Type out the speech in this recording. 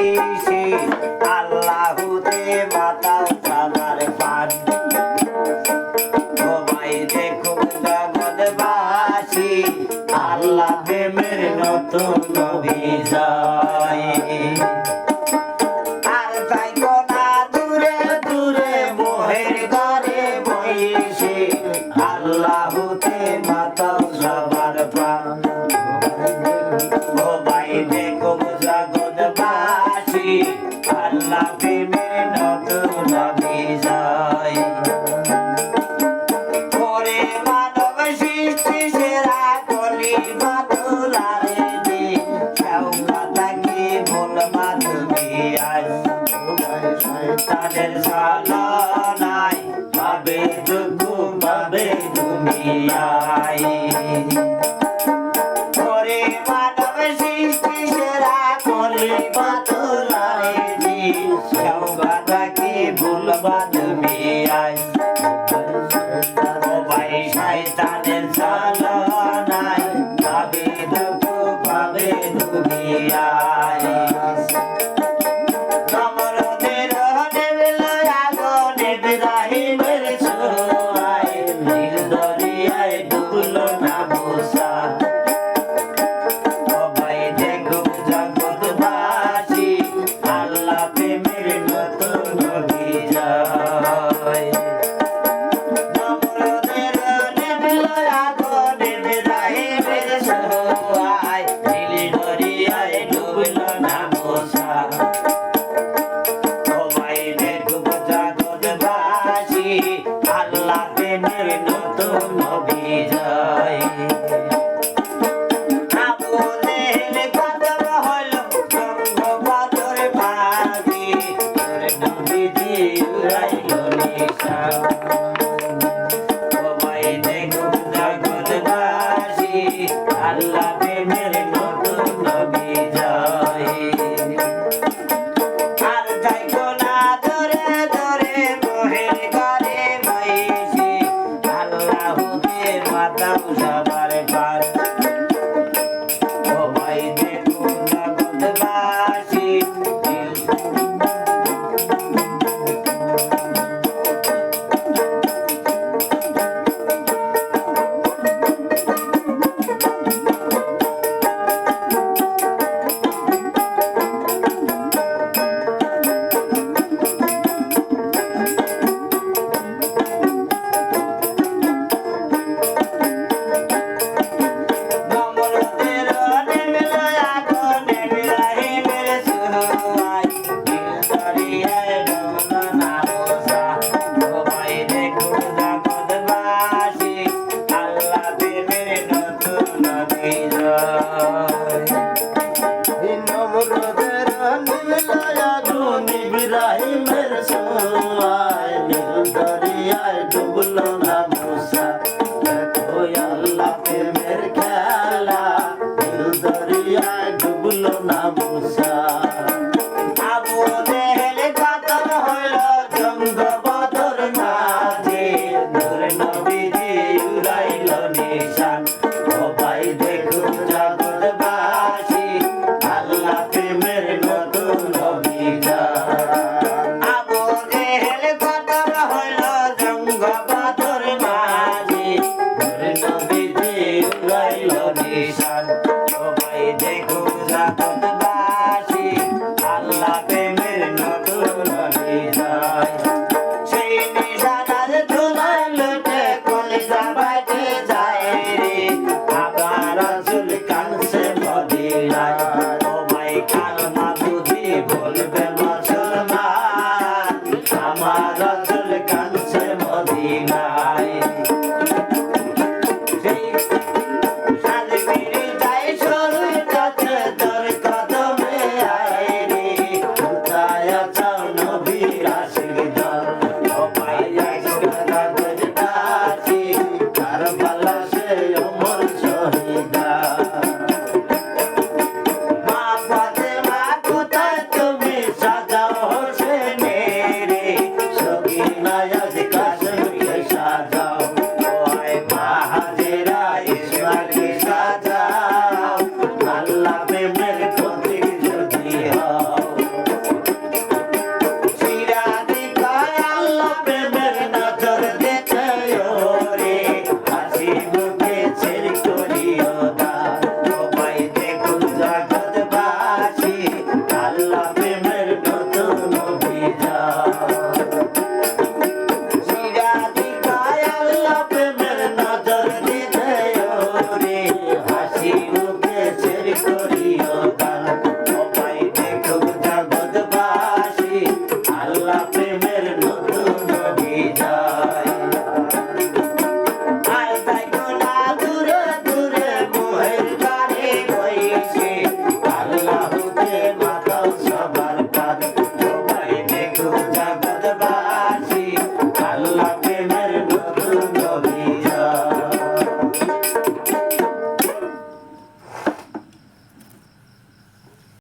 মহিষী আল্লাহুতে মাতাও সাদার পান ও ভাই দেখো জগৎবাসী আল্লাহ প্রেমের নতুন অভিযান আর তাই কোনা দূরে দূরে মোহের ঘরে বইসে আল্লাহুতে মাতাও সবার প্রাণ ও ভাই দেখো জগৎবাসী আল্লাহ প্রেমের নতুন অভিযান ওরে মানব সৃষ্টি সেরা কলি মাতুলারে দি সৌগাতাকে বলবা তুমি আজ তাদের সালনায় পাবে দুঃখ পাবে দুনিয়ায় ওরে মানব সৃষ্টি সেরা কলি মাতুলারে দি সৌগাতাকে বলবা তুমি আজ শয়তানের চালনায় পাবে দুঃখ পাবে দুনিয়ায় নমরুদের নেবিল আগুন ইব্রাহিমের ছোঁয়ায় নীল দরিয়ায় ডুবলো না মুসা ও ভাই দেখো জগৎবাসী আল্লাহ প্রেমের নতুন অভিযান আল্লাহ প্রেমের নতুন অভিযান আবুলের কদম হলো বঙ্গবন্ধুর ভাবি তোর নবীজি উড়াইল নিশান ও ভাই দেখো জগৎবাসী আল্লাহ প্রেমের নতুন অভিযান আর যাই কোনা ধরে ধরে মোহের ঘরে বইসি আল্লাহুতে মাতাও সবার পার ও ভাই দেখো জগৎবাসী ইব্রাহিমের ছোঁয়ায় নীল দরিয়ায় ডুবলো না মুসা দেখো আল্লাহ প্রেমের খেলা নীল দরিয়ায় ডুবলো না মুসা আবু জেহেল কতল হইল জঙ্গবদর মাঝে নূর নবীজি উড়াইল নিশান ও ভাই দেখো জগৎবাসী আল্লাহ প্রেমের নতুন অভিযান আবু জেহেল কতল হইল জঙ্গবদর মাঝে নূর নবীজি উড়াইল নিশান ও ভাই দেখো জগৎবাসী আল্লাহ প্রেমের নতুন অভিযান সেই নিশানার ধুলায় লুটে কলিজা বাইতে যায় রে আবার রাসূল কানছে মদিনায় ও ভাই কালমা বুঝি বলবে